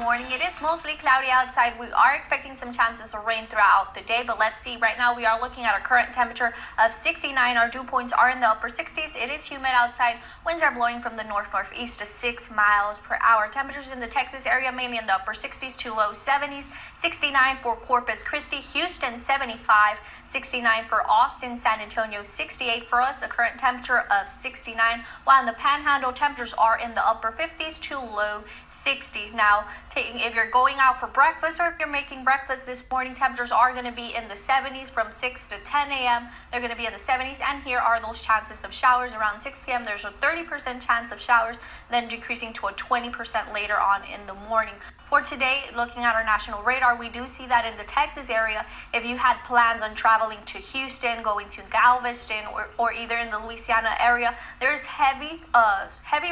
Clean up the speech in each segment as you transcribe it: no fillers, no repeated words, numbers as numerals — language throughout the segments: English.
morning. It is mostly cloudy outside. We are expecting some chances of rain throughout the day, but let's see. Right now we are looking at a current temperature of 69. Our dew points are in the upper 60s. It is humid outside. Winds are blowing from the north-northeast to 6 miles per hour. Temperatures in the Texas area mainly in the upper 60s to low 70s. 69 for Corpus Christi, Houston 75, 69 for Austin, San Antonio 68 for us, a current temperature of 69, while in the Panhandle temperatures are in the upper 50s to low 60s. Now, if you're going out for breakfast or if you're making breakfast this morning, temperatures are going to be in the 70s from 6 to 10 a.m. They're going to be in the 70s, and here are those chances of showers. Around 6 p.m. there's a 30% chance of showers, then decreasing to a 20% later on in the morning. For today, looking at our national radar, we do see that in the Texas area, if you had plans on traveling to Houston, going to Galveston, or either in the Louisiana area, there's heavy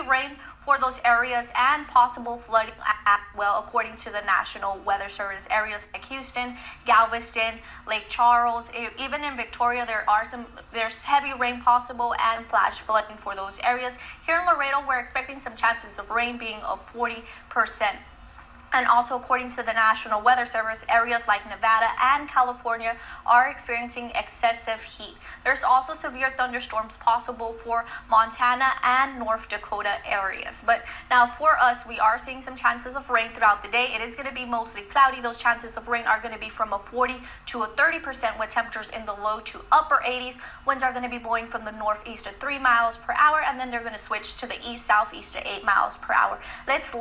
rain for those areas and possible flooding according to the National Weather Service. Areas like Houston, Galveston, Lake Charles, even in Victoria, there's heavy rain possible and flash flooding for those areas. Here in Laredo, we're expecting some chances of rain being of 40%. And also, according to the National Weather Service, areas like Nevada and California are experiencing excessive heat. There's also severe thunderstorms possible for Montana and North Dakota areas. But now for us, we are seeing some chances of rain throughout the day. It is going to be mostly cloudy. Those chances of rain are going to be from a 40 to a 30% with temperatures in the low to upper 80s. Winds are going to be blowing from the northeast at 3 miles per hour, and then they're going to switch to the east-southeast to 8 miles per hour. Let's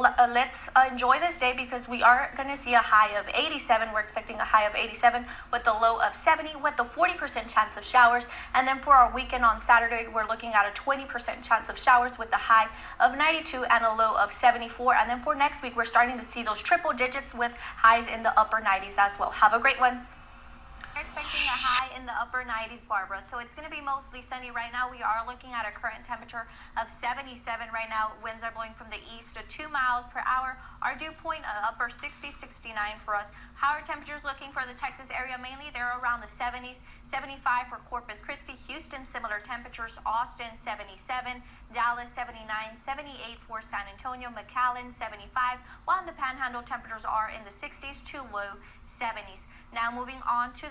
enjoy this day, because we are going to see a high of 87. We're expecting a high of 87 with a low of 70 with a 40% chance of showers. And then for our weekend on Saturday, we're looking at a 20% chance of showers with a high of 92 and a low of 74. And then for next week, we're starting to see those triple digits with highs in the upper 90s as well. Have a great one. We're expecting a high in the upper 90s, Barbara. So it's going to be mostly sunny right now. We are looking at a current temperature of 77 right now. Winds are blowing from the east to 2 miles per hour. Our dew point upper 60, 69 for us. How are temperatures looking for the Texas area? Mainly they're around the 70s. 75 for Corpus Christi, Houston, similar temperatures. Austin 77, Dallas 79, 78 for San Antonio, McAllen 75, while in the Panhandle temperatures are in the 60s to low 70s. Now moving on to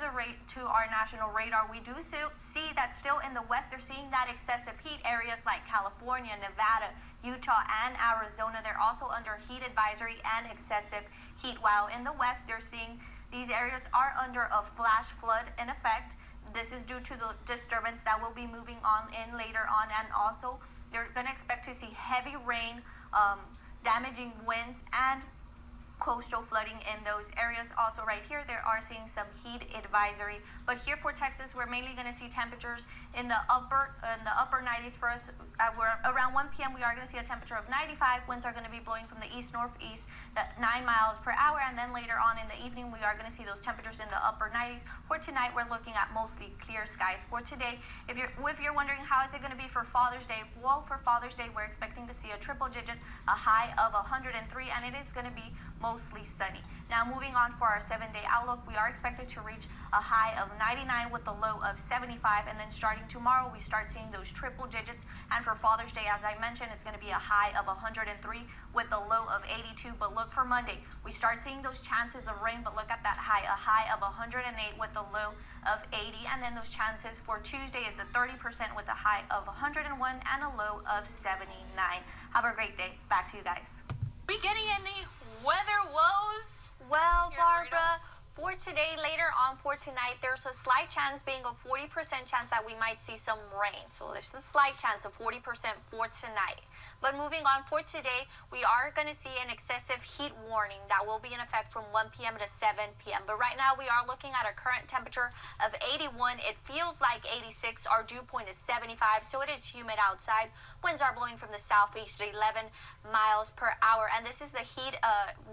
our national radar, we do see that still in the west they're seeing that excessive heat. Areas like California, Nevada, Utah, and Arizona, they're also under heat advisory and excessive heat, while in the west they're seeing these areas are under a flash flood in effect. This is due to the disturbance that will be moving on in later on, and also they're going to expect to see heavy rain, damaging winds, and coastal flooding in those areas. Also right here, they are seeing some heat advisory. But here for Texas, we're mainly going to see temperatures in the upper 90s for us. We're around 1 p.m. we are going to see a temperature of 95. Winds are going to be blowing from the east-northeast at 9 miles per hour, and then later on in the evening we are going to see those temperatures in the upper 90s. For tonight, we're looking at mostly clear skies. For today, if you're wondering how is it going to be for Father's Day, well, for Father's Day we're expecting to see a triple digit, a high of 103, and it is going to be mostly sunny. Now moving on for our 7-day outlook, we are expected to reach a high of 99 with a low of 75, and then starting tomorrow we start seeing those triple digits. And for Father's Day, as I mentioned, it's going to be a high of 103 with a low of 82. But look for Monday, we start seeing those chances of rain, but look at that high, a high of 108 with a low of 80. And then those chances for Tuesday is a 30% with a high of 101 and a low of 79. Have a great day. Back to you guys. We getting any weather woes? Well, Barbara, for today, later on for tonight, there's a slight chance, being a 40% chance that we might see some rain. So there's a slight chance of 40% for tonight. But moving on for today, we are going to see an excessive heat warning that will be in effect from 1 p.m. to 7 p.m. But right now we are looking at a current temperature of 81. It feels like 86. Our dew point is 75, so it is humid outside. Winds are blowing from the southeast at 11 miles per hour. And this is the heat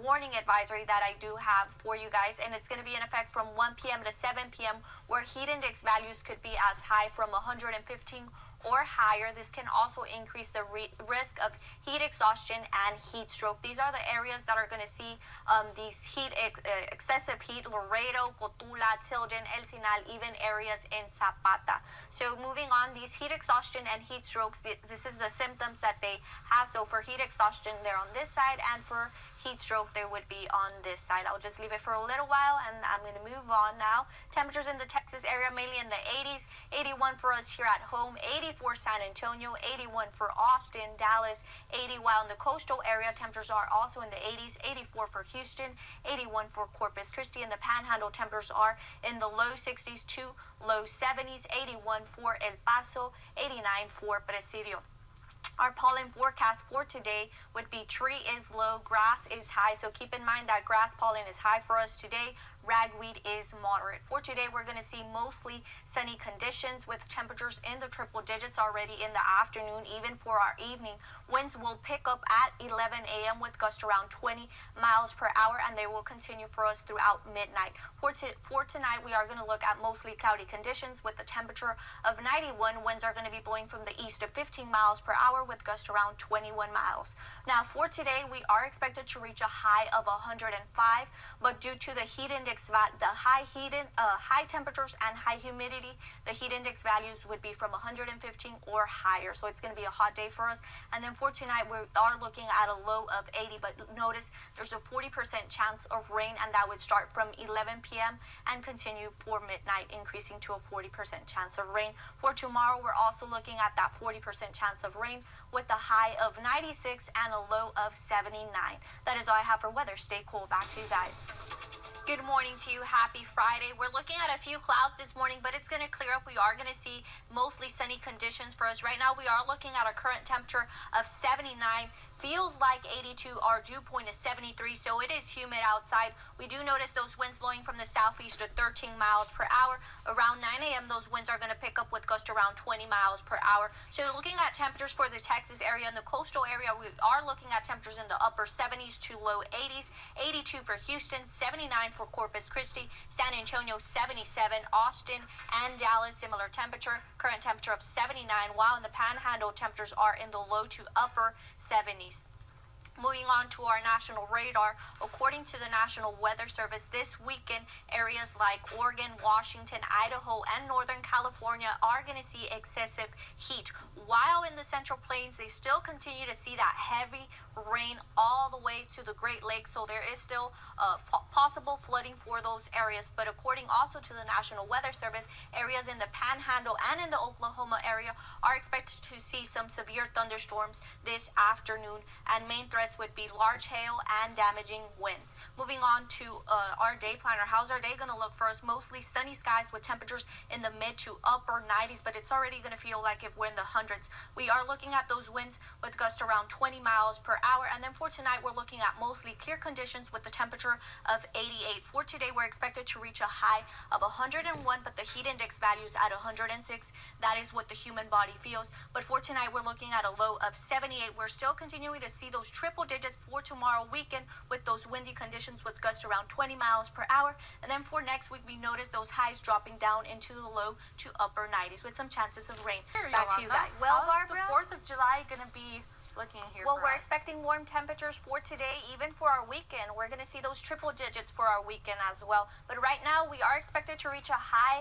warning advisory that I do have for you guys. And it's going to be in effect from 1 p.m. to 7 p.m. where heat index values could be as high from 115 or higher. This can also increase the risk of heat exhaustion and heat stroke. These are the areas that are going to see these excessive heat: Laredo, Cotula, Tilden, El Sinal, even areas in Zapata. So moving on, these heat exhaustion and heat strokes, this is the symptoms that they have. So for heat exhaustion, they're on this side, and for heat stroke there would be on this side. I'll just leave it for a little while and I'm going to move on now. Temperatures in the Texas area mainly in the 80s, 81 for us here at home, 84 San Antonio, 81 for Austin, Dallas, 80, while in the coastal area temperatures are also in the 80s, 84 for Houston, 81 for Corpus Christi. In the Panhandle temperatures are in the low 60s to low 70s, 81 for El Paso, 89 for Presidio. Our pollen forecast for today would be tree is low, grass is high. So keep in mind that grass pollen is high for us today. Ragweed is moderate. For today, we're going to see mostly sunny conditions with temperatures in the triple digits already in the afternoon. Even for our evening, winds will pick up at 11 a.m. with gusts around 20 miles per hour, and they will continue for us throughout midnight. For tonight, we are going to look at mostly cloudy conditions with a temperature of 91. Winds are going to be blowing from the east at 15 miles per hour with gusts around 21 miles. Now, for today, we are expected to reach a high of 105, but due to the heat index, the high temperatures and high humidity, the heat index values would be from 115 or higher. So it's going to be a hot day for us. And then for tonight, we are looking at a low of 80, but notice there's a 40% chance of rain, and that would start from 11 p.m. and continue for midnight, increasing to a 40% chance of rain. For tomorrow, we're also looking at that 40% chance of rain with a high of 96 and a low of 79. That is all I have for weather. Stay cool. Back to you guys. Good morning to you. Happy Friday. We're looking at a few clouds this morning, but it's going to clear up. We are going to see mostly sunny conditions for us. Right now, we are looking at a current temperature of 79. Feels like 82. Our dew point is 73, so it is humid outside. We do notice those winds blowing from the southeast at 13 miles per hour. Around 9 a.m., those winds are going to pick up with gusts around 20 miles per hour. So looking at temperatures for the Texas area and the coastal area, we are looking at temperatures in the upper 70s to low 80s. 82 for Houston, 79 for Corpus Christi, San Antonio 77, Austin and Dallas similar temperature, current temperature of 79, while in the Panhandle temperatures are in the low to upper 70s. Moving on to our national radar, according to the National Weather Service, this weekend, areas like Oregon, Washington, Idaho, and Northern California are going to see excessive heat. While in the Central Plains, they still continue to see that heavy rain all the way to the Great Lakes, so there is still possible flooding for those areas. But according also to the National Weather Service, areas in the Panhandle and in the Oklahoma area are expected to see some severe thunderstorms this afternoon, and main threats would be large hail and damaging winds. Moving on to our day planner. How's our day going to look for us? Mostly sunny skies with temperatures in the mid to upper 90s, but it's already going to feel like if we're in the hundreds. We are looking at those winds with gusts around 20 miles per hour. And then for tonight, we're looking at mostly clear conditions with the temperature of 88. For today, we're expected to reach a high of 101, but the heat index values at 106. That is what the human body feels. But for tonight, we're looking at a low of 78. We're still continuing to see those triple digits for tomorrow weekend with those windy conditions with gusts around 20 miles per hour. And then for next week, we notice those highs dropping down into the low to upper 90s with some chances of rain. Back to you guys. Well, Barbara, the 4th of July going to be looking here well, for we're us? expecting warm temperatures for today, even for our weekend. We're going to see those triple digits for our weekend as well. But right now, we are expected to reach a high.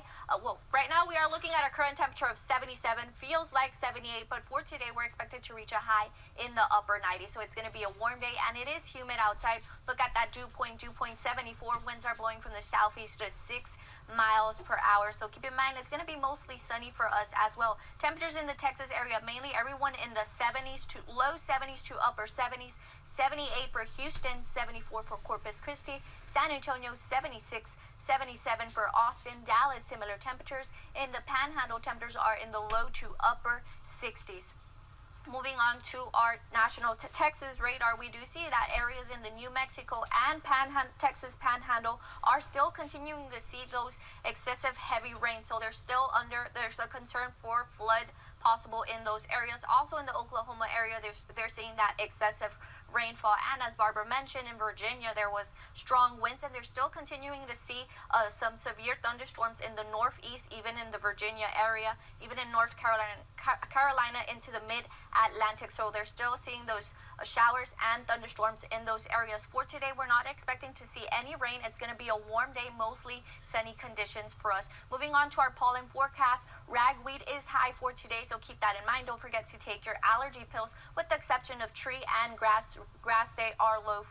Right now, we are looking at a current temperature of 77. Feels like 78, but for today, we're expected to reach a high in the upper 90s. So it's going to be a warm day, and it is humid outside. Look at that dew point 74. Winds are blowing from the southeast to 6 miles per hour. So keep in mind, it's going to be mostly sunny for us as well. Temperatures in the Texas area, mainly everyone in the 70s to low 70s to upper 70s. 78 for Houston, 74 for Corpus Christi, San Antonio 76, 77 for Austin, Dallas similar temperatures. In the Panhandle, temperatures are in the low to upper 60s. Moving on to our national Texas radar, we do see that areas in the New Mexico and Texas Panhandle are still continuing to see those excessive heavy rain. So there's a concern for flood possible in those areas. Also in the Oklahoma area, they're seeing that excessive rainfall. And as Barbara mentioned, in Virginia, there was strong winds, and they're still continuing to see some severe thunderstorms in the northeast, even in the Virginia area, even in North Carolina into the mid-Atlantic. So they're still seeing those showers and thunderstorms in those areas. For today, we're not expecting to see any rain. It's going to be a warm day, mostly sunny conditions for us. Moving on to our pollen forecast, ragweed is high for today, so keep that in mind. Don't forget to take your allergy pills. With the exception of tree and grass, they are low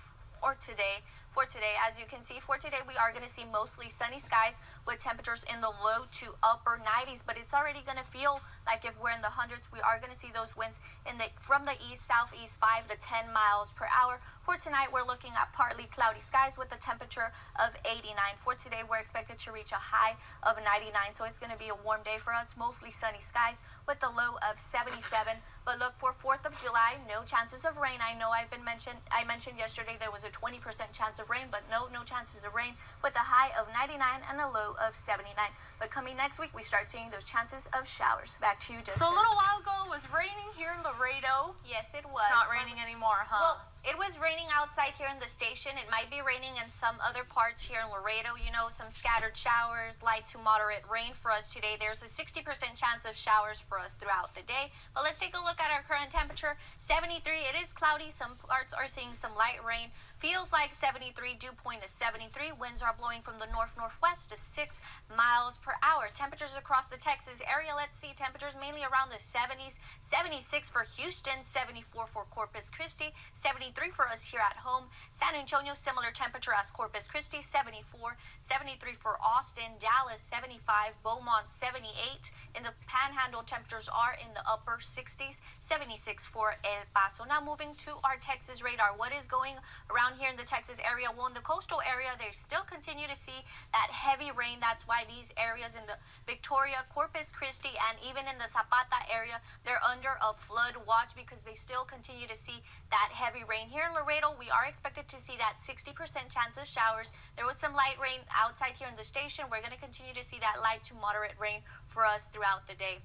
or today. For today, as you can see, for today we are going to see mostly sunny skies with temperatures in the low to upper 90s, but it's already going to feel like if we're in the hundreds. We are going to see those winds from the east southeast 5 to 10 miles per hour. For tonight, we're looking at partly cloudy skies with a temperature of 89. For today, we're expected to reach a high of 99, so it's going to be a warm day for us. Mostly sunny skies with a low of 77. But look, for 4th of July, no chances of rain. I know I mentioned yesterday there was a 20% chance of rain, but no chances of rain with a high of 99 and a low of 79. But coming next week, we start seeing those chances of showers. Back to you, Justin. So a little while ago, it was raining here in Laredo. Yes, it was. It's not raining anymore, huh? Well, it was raining outside here in the station. It might be raining in some other parts here in Laredo. You know, some scattered showers, light to moderate rain for us today. There's a 60% chance of showers for us throughout the day. But let's take a look at our current temperature. 73. It is cloudy. Some parts are seeing some light rain. Feels like 73. Dew point is 73. Winds are blowing from the north-northwest to 6 miles per hour. Temperatures across the Texas area. Let's see. Temperatures mainly around the 70s. 76 for Houston. 74 for Corpus Christi. 73 for us here at home. San Antonio, similar temperature as Corpus Christi. 74. 73 for Austin. Dallas, 75. Beaumont, 78. In the Panhandle, temperatures are in the upper 60s. 76 for El Paso. Now moving to our Texas radar. What is going around here in the Texas area? Well, in the coastal area, they still continue to see that heavy rain. That's why these areas in the Victoria, Corpus Christi, and even in the Zapata area, they're under a flood watch because they still continue to see that heavy rain. Here in Laredo, we are expected to see that 60% chance of showers. There was some light rain outside here in the station. We're going to continue to see that light to moderate rain for us throughout the day.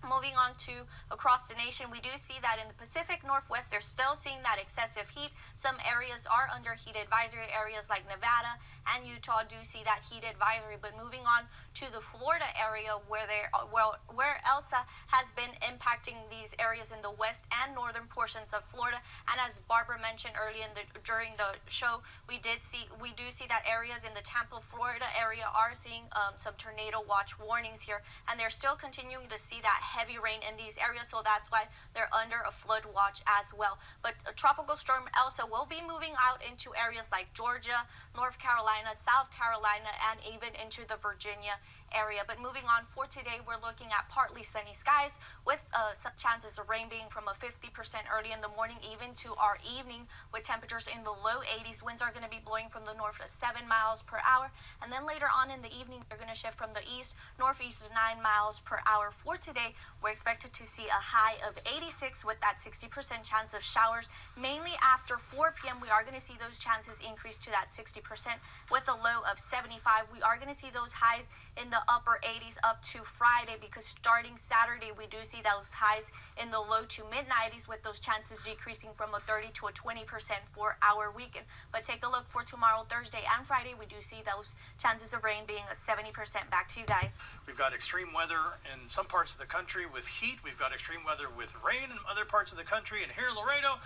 Moving on to across the nation, we do see that in the Pacific Northwest, they're still seeing that excessive heat. Some areas are under heat advisory. Areas like Nevada and Utah do see that heat advisory. But moving on to the Florida area, where Elsa has been impacting these areas in the west and northern portions of Florida. And as Barbara mentioned earlier during the show, we do see that areas in the Tampa, Florida area are seeing some tornado watch warnings here, and they're still continuing to see that heavy rain in these areas, so that's why they're under a flood watch as well. But a tropical storm Elsa will be moving out into areas like Georgia, North Carolina, South Carolina, and even into the Virginia area. But moving on, for today, we're looking at partly sunny skies with some chances of rain being from a 50% early in the morning even to our evening, with temperatures in the low 80s. Winds are going to be blowing from the north at 7 miles per hour, and then later on in the evening, they're going to shift from the east northeast to 9 miles per hour. For today, we're expected to see a high of 86 with that 60% chance of showers. Mainly after 4 p.m., we are going to see those chances increase to that 60% with a low of 75. We are going to see those highs in the upper 80s up to Friday, because starting Saturday, we do see those highs in the low to mid 90s with those chances decreasing from a 30 to a 20% for our weekend. But take a look for tomorrow, Thursday and Friday, we do see those chances of rain being a 70%. Back to you guys. We've got extreme weather in some parts of the country with heat. We've got extreme weather with rain in other parts of the country. And here in Laredo,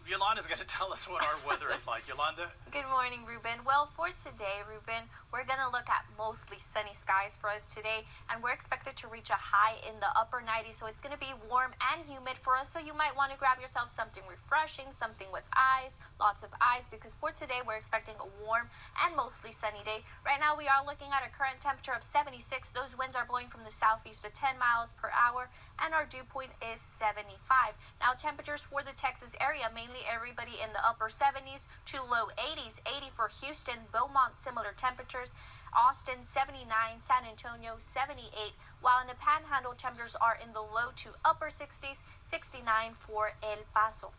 Yolanda's going to tell us what our weather is like. Yolanda? Good morning, Ruben. Well, for today, Ruben, we're going to look at mostly sunny skies for us today, and we're expected to reach a high in the upper 90s, so it's going to be warm and humid for us. So you might want to grab yourself something refreshing, something with ice, lots of ice, because for today, we're expecting a warm and mostly sunny day. Right now, we are looking at a current temperature of 76. Those winds are blowing from the southeast to 10 miles per hour, and our dew point is 75. Now, temperatures for the Texas area, mainly everybody in the upper 70s to low 80s. 80 for Houston, Beaumont, similar temperatures. Austin, 79, San Antonio, 78, while in the Panhandle, temperatures are in the low to upper 60s, 69 for El Paso.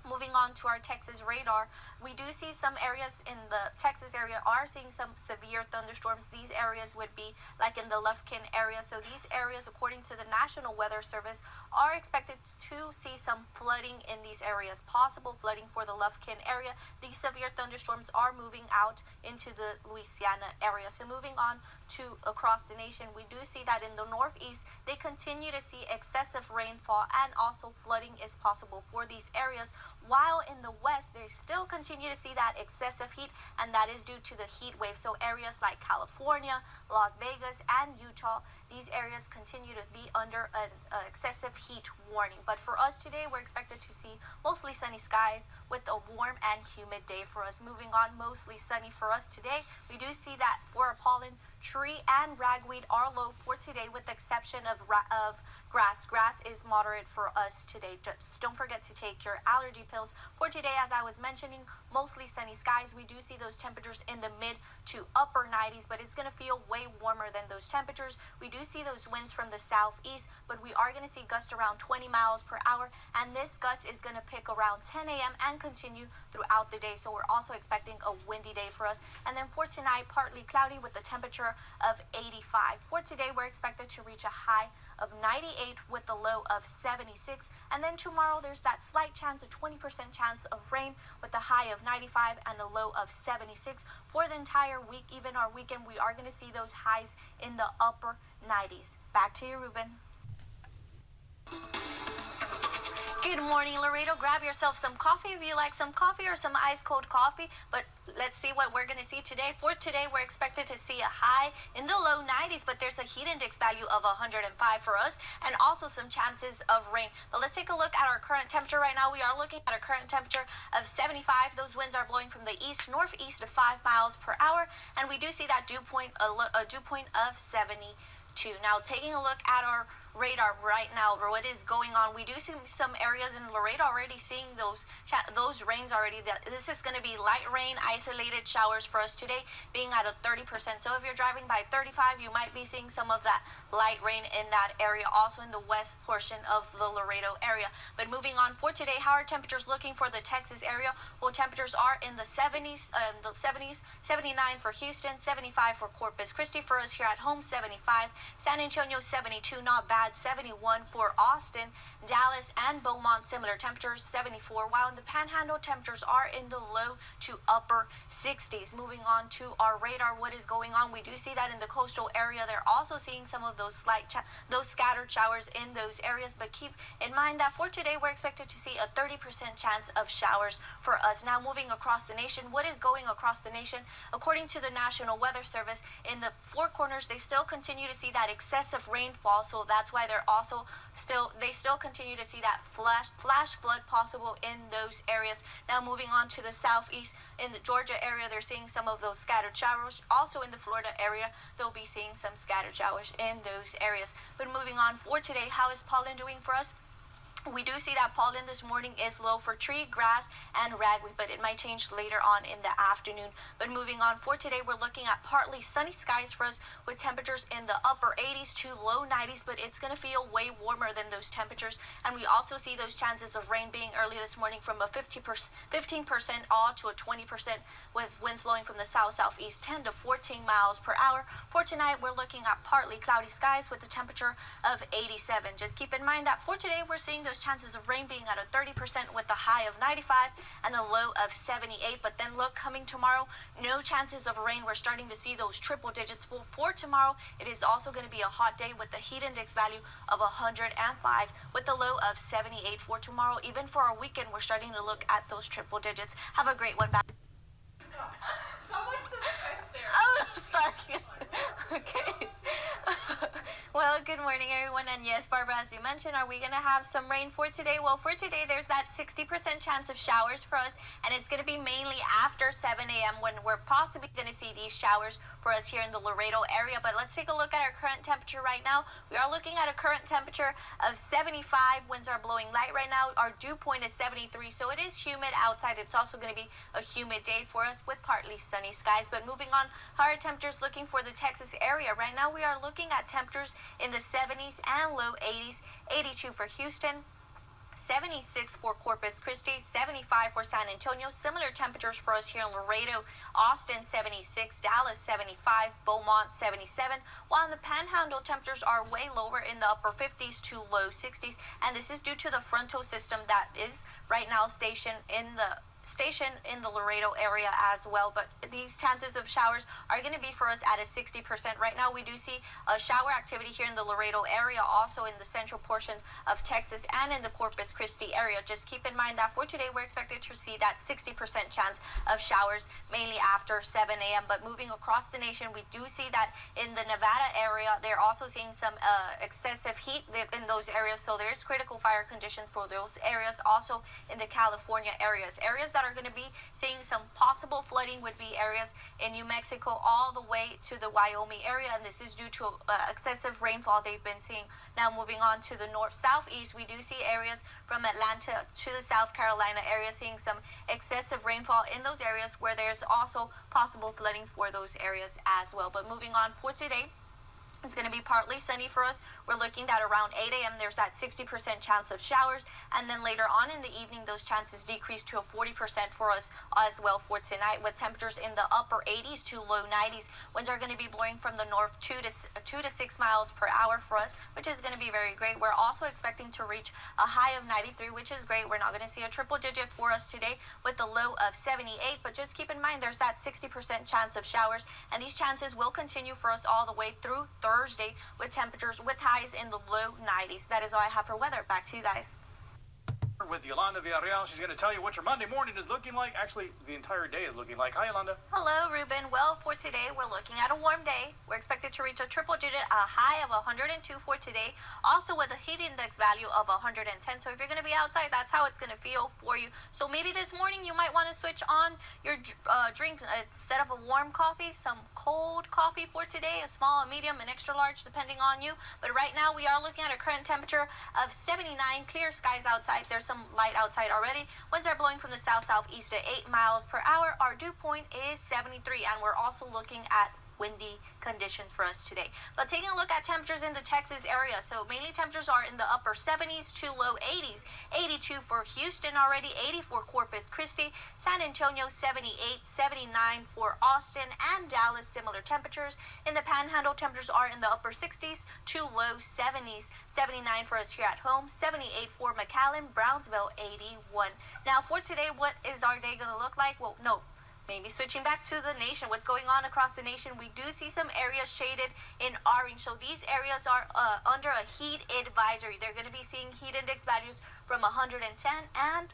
Moving on to our Texas radar, we do see some areas in the Texas area are seeing some severe thunderstorms. These areas would be like in the Lufkin area. So these areas, according to the National Weather Service, are expected to see some flooding in these areas, possible flooding for the Lufkin area. These severe thunderstorms are moving out into the Louisiana area. So moving on to across the nation, we do see that in the northeast, they continue to see excessive rainfall, and also flooding is possible for these areas, while in the west, they still continue to see that excessive heat, and that is due to the heat wave. So areas like California, Las Vegas, and Utah, these areas continue to be under an excessive heat warning. But for us today, we're expected to see mostly sunny skies with a warm and humid day for us. Moving on, mostly sunny for us today. We do see that for pollen, tree and ragweed are low for today, with the exception of grass. Grass is moderate for us today. Just don't forget to take your allergy pills for today. As I was mentioning, mostly sunny skies. We do see those temperatures in the mid to upper 90s, but it's going to feel way warmer than those temperatures. We do see those winds from the southeast, but we are going to see gusts around 20 miles per hour, and this gust is going to pick around 10 a.m. and continue throughout the day. So we're also expecting a windy day for us. And then for tonight, partly cloudy with the temperature of 85. For today, we're expected to reach a high of 98 with the low of 76. And then tomorrow, there's that slight chance, a 20% chance of rain with a high of 95 and a low of 76. For the entire week, even our weekend, we are going to see those highs in the upper 90s. Back to you, Ruben. Good morning, Laredo. Grab yourself some coffee if you like some coffee or some ice cold coffee. But let's see what we're going to see today. For today, we're expected to see a high in the low 90s, but there's a heat index value of 105 for us, and also some chances of rain. But let's take a look at our current temperature right now. We are looking at a current temperature of 75. Those winds are blowing from the east northeast at 5 miles per hour, and we do see that dew point of 72. Now, taking a look at our radar right now, what is going on, we do see some areas in Laredo already seeing those rains already. This is going to be light rain, isolated showers for us today, being at a 30%. So if you're driving by 35, you might be seeing some of that light rain in that area, also in the west portion of the Laredo area. But moving on, for today, how are temperatures looking for the Texas area? Well, temperatures are in the 70s, 79 for Houston, 75 for Corpus Christi. For us here at home, 75. San Antonio, 72, not bad. 71 for Austin, Dallas, and Beaumont, similar temperatures, 74, while in the Panhandle, temperatures are in the low to upper 60s. Moving on to our radar, what is going on? We do see that in the coastal area, they're also seeing some of those those scattered showers in those areas, but keep in mind that for today, we're expected to see a 30% chance of showers for us. Now, moving across the nation, what is going across the nation? According to the National Weather Service, in the Four Corners, they still continue to see that excessive rainfall, so that's why they're also still continue to see that flash flood possible in those areas. Now, moving on to the southeast, in the Georgia area, they're seeing some of those scattered showers. Also in the Florida area, they'll be seeing some scattered showers in those areas. But moving on, for today, how is pollen doing for us? We do see that pollen this morning is low for tree, grass, and ragweed, but it might change later on in the afternoon. But moving on, for today, we're looking at partly sunny skies for us with temperatures in the upper 80s to low 90s, but it's going to feel way warmer than those temperatures. And we also see those chances of rain being early this morning from a 15% all to a 20%, with winds blowing from the south-southeast 10 to 14 miles per hour. For tonight, we're looking at partly cloudy skies with a temperature of 87. Just keep in mind that for today, we're seeing those chances of rain being at a 30% with a high of 95 and a low of 78. But then look, coming tomorrow, no chances of rain. We're starting to see those triple digits for tomorrow. It is also going to be a hot day with the heat index value of 105 with a low of 78 for tomorrow. Even for our weekend, we're starting to look at those triple digits. Have a great one. Back. So much suspense there. Oh, sorry. Okay. Well, good morning, everyone. And yes, Barbara, as you mentioned, are we going to have some rain for today? Well, for today, there's that 60% chance of showers for us, and it's going to be mainly after 7 a.m. when we're possibly going to see these showers for us here in the Laredo area. But let's take a look at our current temperature right now. We are looking at a current temperature of 75. Winds are blowing light right now. Our dew point is 73, so it is humid outside. It's also going to be a humid day for us with partly sunny skies. But moving on, higher temperatures looking for the Texas area. Right now, we are looking at temperatures in the 70s and low 80s. 82 for Houston, 76 for Corpus Christi, 75 for San Antonio. Similar temperatures for us here in Laredo. Austin, 76, Dallas, 75, Beaumont, 77. While in the Panhandle, temperatures are way lower in the upper 50s to low 60s. And this is due to the frontal system that is right now stationed in the station in the Laredo area as well. But these chances of showers are going to be for us at a 60%. Right now, we do see shower activity here in the Laredo area, also in the central portion of Texas and in the Corpus Christi area. Just keep in mind that for today, we're expected to see that 60% chance of showers, mainly after 7 a.m. But moving across the nation, we do see that in the Nevada area, they're also seeing some excessive heat in those areas. So there's critical fire conditions for those areas. Also in the California areas. Areas that are going to be seeing some possible flooding would be areas in New Mexico all the way to the Wyoming area. And this is due to excessive rainfall they've been seeing. Now moving on to the north-southeast, we do see areas from Atlanta to the South Carolina area seeing some excessive rainfall in those areas where there's also possible flooding for those areas as well. But moving on for today, it's going to be partly sunny for us. We're looking at around 8 a.m. There's that 60% chance of showers. And then later on in the evening, those chances decrease to a 40% for us as well for tonight, with temperatures in the upper 80s to low 90s. Winds are going to be blowing from the north 2 to 6 miles per hour for us, which is going to be very great. We're also expecting to reach a high of 93, which is great. We're not going to see a triple digit for us today with a low of 78. But just keep in mind, there's that 60% chance of showers. And these chances will continue for us all the way through Thursday, with temperatures with highs in the low 90s. That is all I have for weather. Back to you guys. With Yolanda Villarreal, she's going to tell you what your Monday morning is looking like. Actually, the entire day is looking like. Hi, Yolanda. Hello, Ruben. Well, for today, we're looking at a warm day. We're expected to reach a triple digit, a high of 102 for today. Also with a heat index value of 110. So if you're going to be outside, that's how it's going to feel for you. So maybe this morning you might want to switch on your drink. Instead of a warm coffee, some cold coffee for today, a small, a medium, an extra large, depending on you. But right now, we are looking at a current temperature of 79, clear skies outside. There's some light outside already. Winds are blowing from the south-southeast at 8 miles per hour. Our dew point is 73, and we're also looking at windy conditions for us today. But taking a look at temperatures in the Texas area, so mainly temperatures are in the upper 70s to low 80s. 82 for Houston already, 80 for Corpus Christi, San Antonio 78, 79 for Austin and Dallas, similar temperatures. In the Panhandle, temperatures are in the upper 60s to low 70s. 79 for us here at home, 78 for McAllen, Brownsville 81. Now for today, what is our day going to look like? Well, no. Maybe switching back to the nation, what's going on across the nation, we do see some areas shaded in orange. So these areas are under a heat advisory. They're going to be seeing heat index values from 110 and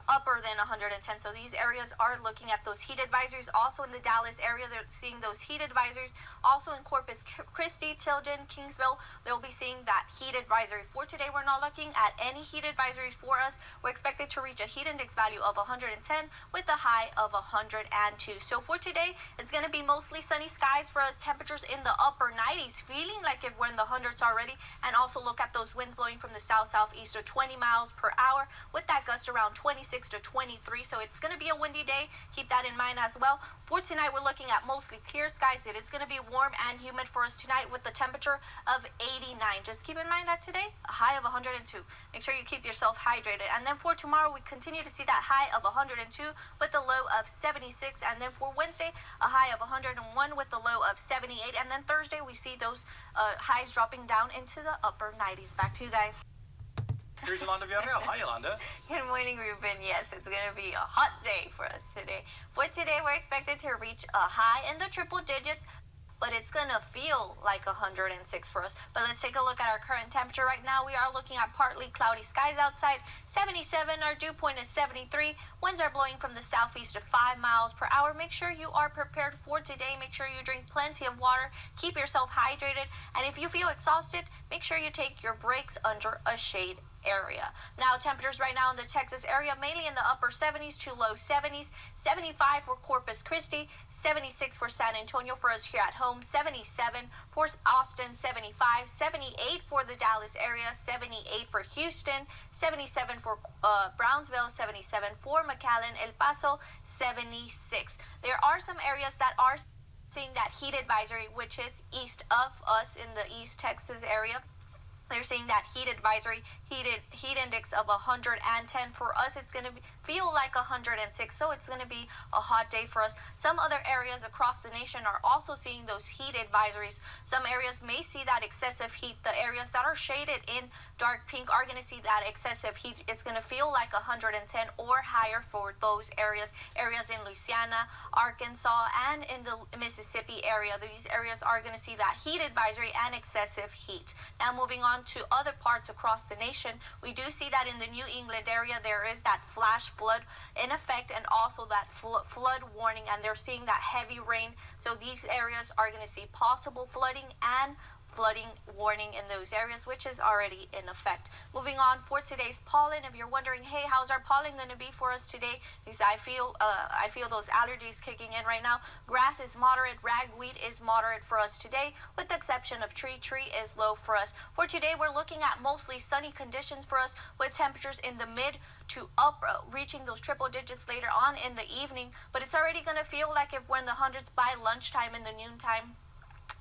upper than 110. So these areas are looking at those heat advisories. Also in the Dallas area, they're seeing those heat advisories. Also in Corpus Christi, Tilden, Kingsville, they'll be seeing that heat advisory. For today, we're not looking at any heat advisories for us. We're expected to reach a heat index value of 110 with a high of 102. So for today, it's going to be mostly sunny skies for us. Temperatures in the upper 90s, feeling like if we're in the hundreds already. And also look at those winds blowing from the south-southeast to 20 miles per hour with that gust around 26 to 23. So it's going to be a windy day. Keep that in mind as well. For tonight, we're looking at mostly clear skies. It is going to be warm and humid for us tonight with the temperature of 89. Just keep in mind that today, a high of 102. Make sure you keep yourself hydrated. And then for tomorrow, we continue to see that high of 102 with a low of 76. And then for Wednesday, a high of 101 with a low of 78. And then Thursday, we see those highs dropping down into the upper 90s. Back to you guys. Here's Yolanda Villarreal. Hi, Yolanda. Good morning, Ruben. Yes, it's going to be a hot day for us today. For today, we're expected to reach a high in the triple digits, but it's going to feel like 106 for us. But let's take a look at our current temperature right now. We are looking at partly cloudy skies outside, 77. Our dew point is 73. Winds are blowing from the southeast to 5 miles per hour. Make sure you are prepared for today. Make sure you drink plenty of water. Keep yourself hydrated. And if you feel exhausted, make sure you take your breaks under a shade area. Now temperatures right now in the Texas area, mainly in the upper 70s to low 70s. 75 for Corpus Christi, 76 for San Antonio for us here at home, 77 for Austin, 75, 78 for the Dallas area, 78 for Houston, 77 for Brownsville, 77 for McAllen, El Paso, 76. There are some areas that are seeing that heat advisory, which is east of us in the East Texas area. They're seeing that heat advisory, heat index of 110. For us, it's going to be feel like 106. So it's going to be a hot day for us. Some other areas across the nation are also seeing those heat advisories. Some areas may see that excessive heat. The areas that are shaded in dark pink are going to see that excessive heat. It's going to feel like 110 or higher for those areas. Areas in Louisiana, Arkansas, and in the Mississippi area. These areas are going to see that heat advisory and excessive heat. Now moving on to other parts across the nation, we do see that in the New England area there is that flash flood in effect, and also that flood warning, and they're seeing that heavy rain. So these areas are going to see possible flooding and flooding warning in those areas, which is already in effect. Moving on for today's pollen, if you're wondering, hey, how's our pollen going to be for us today? Because I feel those allergies kicking in right now. Grass is moderate, ragweed is moderate for us today, with the exception of tree. Tree is low for us. For today, we're looking at mostly sunny conditions for us, with temperatures in the mid to up, reaching those triple digits later on in the evening. But it's already going to feel like if we're in the hundreds by lunchtime in the noontime.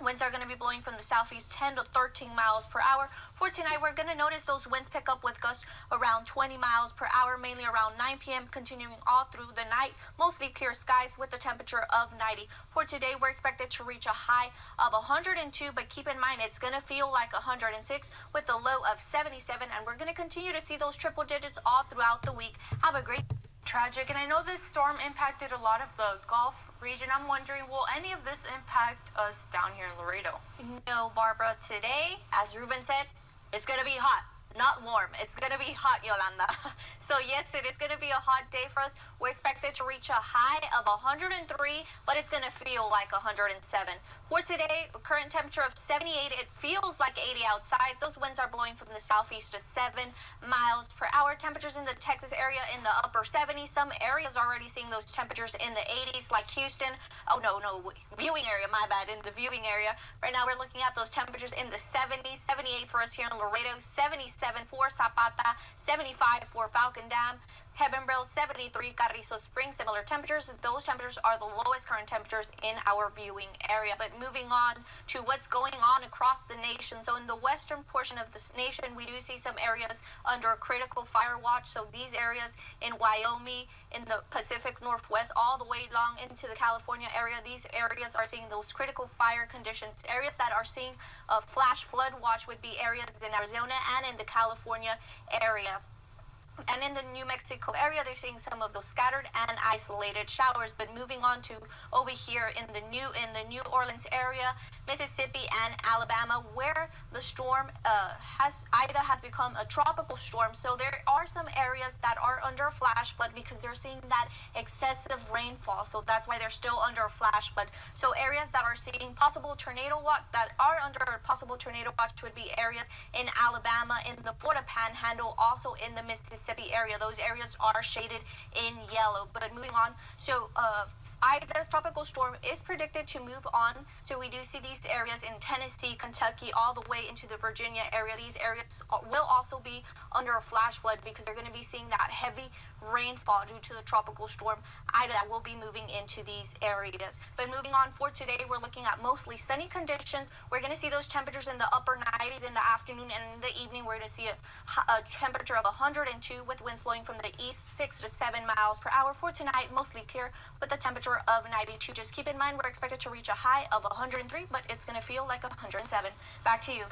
Winds are going to be blowing from the southeast 10 to 13 miles per hour. For tonight, we're going to notice those winds pick up with gusts around 20 miles per hour, mainly around 9 p.m., continuing all through the night. Mostly clear skies with a temperature of 90. For today, we're expected to reach a high of 102, but keep in mind it's going to feel like 106 with a low of 77, and we're going to continue to see those triple digits all throughout the week. Have a great Tragic, and I know this storm impacted a lot of the Gulf region. I'm wondering, will any of this impact us down here in Laredo? No, Barbara. Today, as Ruben said, it's going to be hot, not warm. It's going to be hot, Yolanda. So yes, it is going to be a hot day for us. We're expected to reach a high of 103, but it's going to feel like 107. For today, current temperature of 78. It feels like 80 outside. Those winds are blowing from the southeast to 7 miles per hour. Temperatures in the Texas area in the upper 70s. Some areas already seeing those temperatures in the 80s, like Houston. Oh, no, viewing area, my bad, in the viewing area. Right now, we're looking at those temperatures in the 70s. 78 for us here in Laredo, 77 for Zapata, 75 for Falcon Dam, Heavenville, 73, Carrizo Springs, similar temperatures. Those temperatures are the lowest current temperatures in our viewing area. But moving on to what's going on across the nation. So in the western portion of this nation, we do see some areas under a critical fire watch. So these areas in Wyoming, in the Pacific Northwest, all the way along into the California area, these areas are seeing those critical fire conditions. Areas that are seeing a flash flood watch would be areas in Arizona and in the California area. And in the New Mexico area, they're seeing some of those scattered and isolated showers. But moving on to over here in the New Orleans area, Mississippi and Alabama, where the storm Ida has become a tropical storm. So there are some areas that are under a flash flood because they're seeing that excessive rainfall. So that's why they're still under a flash flood. So areas that are seeing possible tornado watch, that are under a possible tornado watch, would be areas in Alabama, in the Florida Panhandle, also in the Mississippi area. Those areas are shaded in yellow. But moving on, so Ida's tropical storm is predicted to move on. So we do see these areas in Tennessee, Kentucky, all the way into the Virginia area. These areas will also be under a flash flood because they're going to be seeing that heavy rainfall due to the tropical storm Ida that will be moving into these areas. But moving on for today, we're looking at mostly sunny conditions. We're going to see those temperatures in the upper 90s in the afternoon, and in the evening we're going to see a temperature of 102 with winds blowing from the east 6 to 7 miles per hour. For tonight, mostly clear with a temperature of 92. Just keep in mind we're expected to reach a high of 103, but it's going to feel like 107. Back to you.